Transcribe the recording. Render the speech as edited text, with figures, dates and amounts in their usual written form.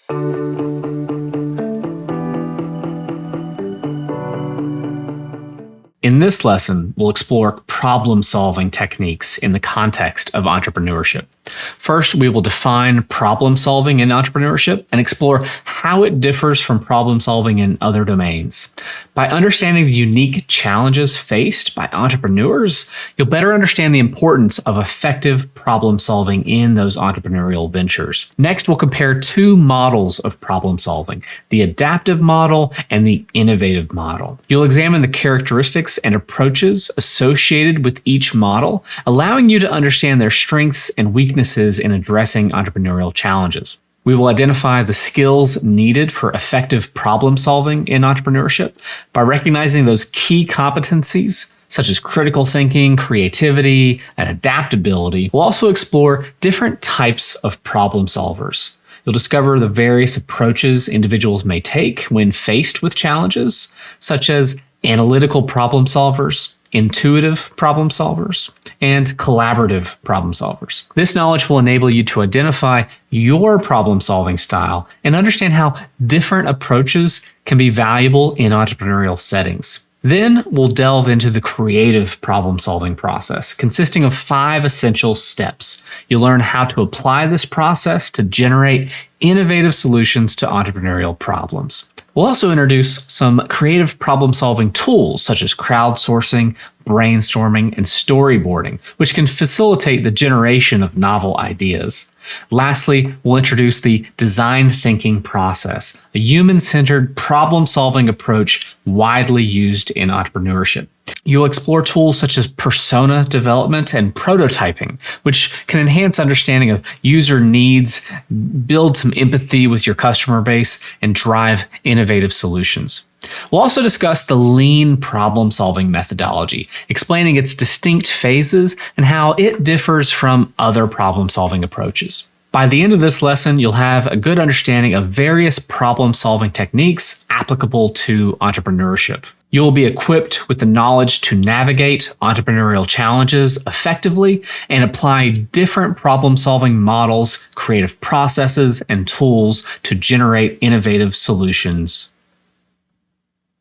In this lesson, we'll explore problem-solving techniques in the context of entrepreneurship. First, we will define problem-solving in entrepreneurship and explore how it differs from problem-solving in other domains. By understanding the unique challenges faced by entrepreneurs, you'll better understand the importance of effective problem-solving in those entrepreneurial ventures. Next, we'll compare two models of problem-solving, the adaptive model and the innovative model. You'll examine the characteristics and approaches associated with each model, allowing you to understand their strengths and weaknesses in addressing entrepreneurial challenges. We will identify the skills needed for effective problem solving in entrepreneurship by recognizing those key competencies such as critical thinking, creativity, and adaptability. We'll also explore different types of problem solvers. You'll discover the various approaches individuals may take when faced with challenges, such as analytical problem solvers, intuitive problem solvers, and collaborative problem solvers. This knowledge will enable you to identify your problem-solving style and understand how different approaches can be valuable in entrepreneurial settings. Then we'll delve into the creative problem-solving process, consisting of 5 essential steps. You'll learn how to apply this process to generate innovative solutions to entrepreneurial problems. We'll also introduce some creative problem-solving tools such as crowdsourcing, brainstorming, and storyboarding, which can facilitate the generation of novel ideas. Lastly, we'll introduce the design thinking process, a human-centered problem-solving approach widely used in entrepreneurship. You'll explore tools such as persona development and prototyping, which can enhance understanding of user needs, build some empathy with your customer base, and drive innovative solutions. We'll also discuss the lean problem-solving methodology, explaining its distinct phases and how it differs from other problem-solving approaches. By the end of this lesson, you'll have a good understanding of various problem-solving techniques applicable to entrepreneurship. You'll be equipped with the knowledge to navigate entrepreneurial challenges effectively and apply different problem-solving models, creative processes, and tools to generate innovative solutions.